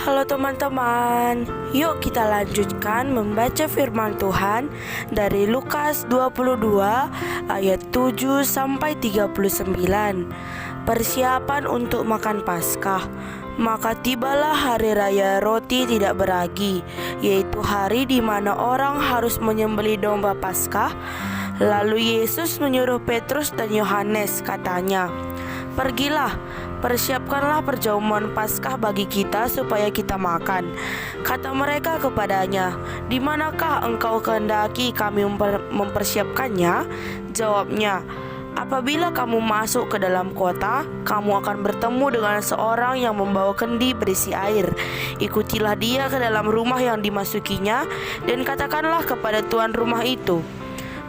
Halo teman-teman, yuk kita lanjutkan membaca firman Tuhan dari Lukas 22 ayat 7 sampai 39. Persiapan untuk makan Paskah. Maka tibalah hari raya roti tidak beragi, yaitu hari di mana orang harus menyembelih domba Paskah. Lalu Yesus menyuruh Petrus dan Yohanes, katanya, "Pergilah, persiapkanlah perjamuan Paskah bagi kita supaya kita makan." Kata mereka kepadanya, "Di manakah engkau kehendaki kami mempersiapkannya?" Jawabnya, "Apabila kamu masuk ke dalam kota, kamu akan bertemu dengan seorang yang membawa kendi berisi air. Ikutilah dia ke dalam rumah yang dimasukinya, dan katakanlah kepada tuan rumah itu,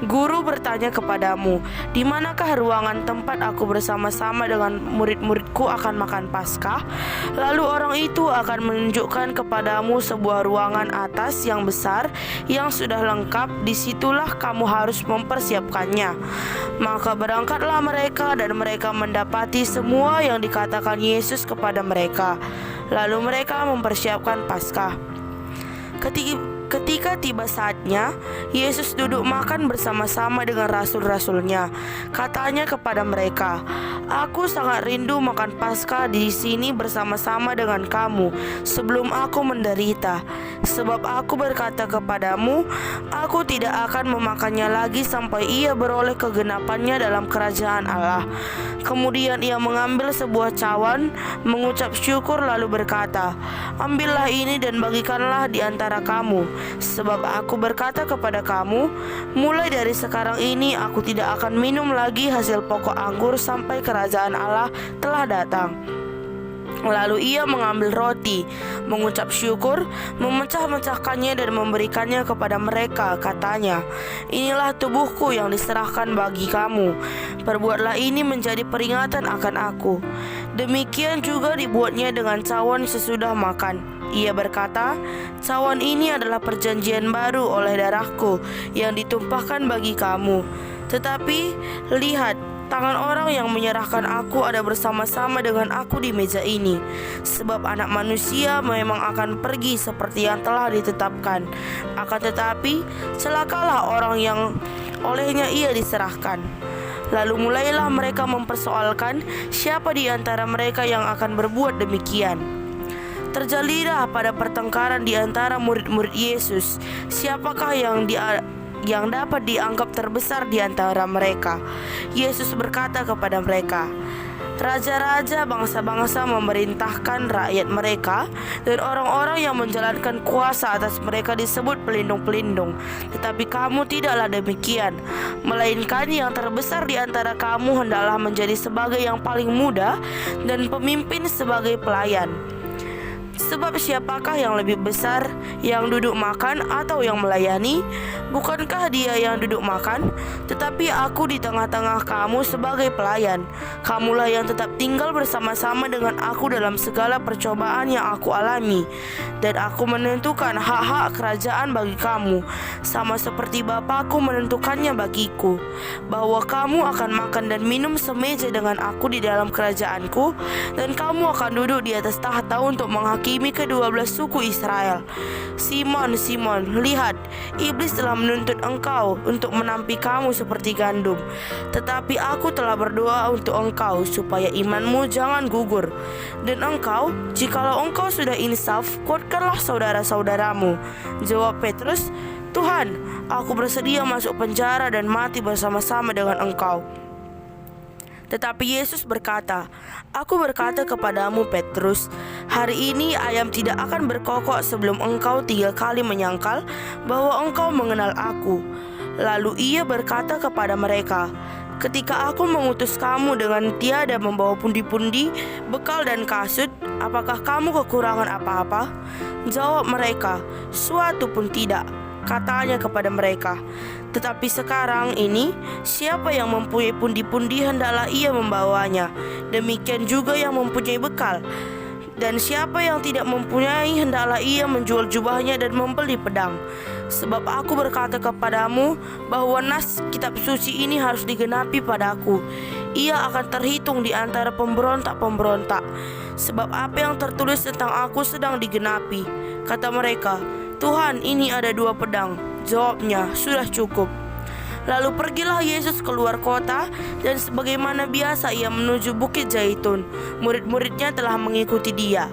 'Guru bertanya kepadamu, di manakah ruangan tempat aku bersama-sama dengan murid-muridku akan makan Paskah?' Lalu orang itu akan menunjukkan kepadamu sebuah ruangan atas yang besar yang sudah lengkap. Disitulah kamu harus mempersiapkannya." Maka berangkatlah mereka, dan mereka mendapati semua yang dikatakan Yesus kepada mereka. Lalu mereka mempersiapkan Paskah. Ketika tiba saatnya, Yesus duduk makan bersama-sama dengan rasul-rasulnya. Katanya kepada mereka, "Aku sangat rindu makan Paskah di sini bersama-sama dengan kamu sebelum aku menderita. Sebab aku berkata kepadamu, aku tidak akan memakannya lagi sampai ia beroleh kegenapannya dalam kerajaan Allah." Kemudian ia mengambil sebuah cawan, mengucap syukur lalu berkata, "Ambillah ini dan bagikanlah di antara kamu. Sebab aku berkata kepada kamu, mulai dari sekarang ini aku tidak akan minum lagi hasil pokok anggur sampai kerajaan Allah telah datang." Lalu ia mengambil roti, mengucap syukur, memecah-mecahkannya dan memberikannya kepada mereka. Katanya, "Inilah tubuhku yang diserahkan bagi kamu. Perbuatlah ini menjadi peringatan akan aku." Demikian juga dibuatnya dengan cawan sesudah makan. Ia berkata, "Cawan ini adalah perjanjian baru oleh darahku yang ditumpahkan bagi kamu. Tetapi lihat, tangan orang yang menyerahkan aku ada bersama-sama dengan aku di meja ini. Sebab Anak Manusia memang akan pergi seperti yang telah ditetapkan. Akan tetapi celakalah orang yang olehnya ia diserahkan." Lalu mulailah mereka mempersoalkan siapa di antara mereka yang akan berbuat demikian. Terjadilah pada pertengkaran di antara murid-murid Yesus, siapakah yang dapat dianggap terbesar di antara mereka. Yesus berkata kepada mereka, "Raja-raja bangsa-bangsa memerintahkan rakyat mereka, dan orang-orang yang menjalankan kuasa atas mereka disebut pelindung-pelindung. Tetapi kamu tidaklah demikian, melainkan yang terbesar di antara kamu hendaklah menjadi sebagai yang paling muda, dan pemimpin sebagai pelayan. Sebab siapakah yang lebih besar, yang duduk makan atau yang melayani? Bukankah dia yang duduk makan? Tetapi aku di tengah-tengah kamu sebagai pelayan. Kamulah yang tetap tinggal bersama-sama dengan aku dalam segala percobaan yang aku alami. Dan aku menentukan hak-hak kerajaan bagi kamu, sama seperti Bapakku menentukannya bagiku, bahwa kamu akan makan dan minum semeja dengan aku di dalam kerajaanku, dan kamu akan duduk di atas tahta untuk menghakimi ke-12 suku Israel. Simon, Simon, lihat, iblis telah menuntut engkau untuk menampi kamu seperti gandum. Tetapi aku telah berdoa untuk engkau supaya imanmu jangan gugur. Dan engkau, jikalau engkau sudah insaf, kuatkanlah saudara-saudaramu." Jawab Petrus, "Tuhan, aku bersedia masuk penjara dan mati bersama-sama dengan engkau." Tetapi Yesus berkata, "Aku berkata kepadamu Petrus, hari ini ayam tidak akan berkokok sebelum engkau 3 kali menyangkal bahwa engkau mengenal aku." Lalu ia berkata kepada mereka, "Ketika aku mengutus kamu dengan tiada membawa pundi-pundi, bekal dan kasut, apakah kamu kekurangan apa-apa?" Jawab mereka, "Suatu pun tidak." Katanya kepada mereka, "Tetapi sekarang ini, siapa yang mempunyai pundi-pundi hendaklah ia membawanya. Demikian juga yang mempunyai bekal. Dan siapa yang tidak mempunyai hendaklah ia menjual jubahnya dan membeli pedang. Sebab aku berkata kepadamu bahwa nas kitab suci ini harus digenapi padaku." ia akan terhitung di antara pemberontak-pemberontak. Sebab apa yang tertulis tentang aku sedang digenapi. Kata mereka, Tuhan, ini ada 2 pedang. Jawabnya, sudah cukup. Lalu pergilah Yesus keluar kota, dan sebagaimana biasa ia menuju Bukit Zaitun. Murid-muridnya telah mengikuti dia.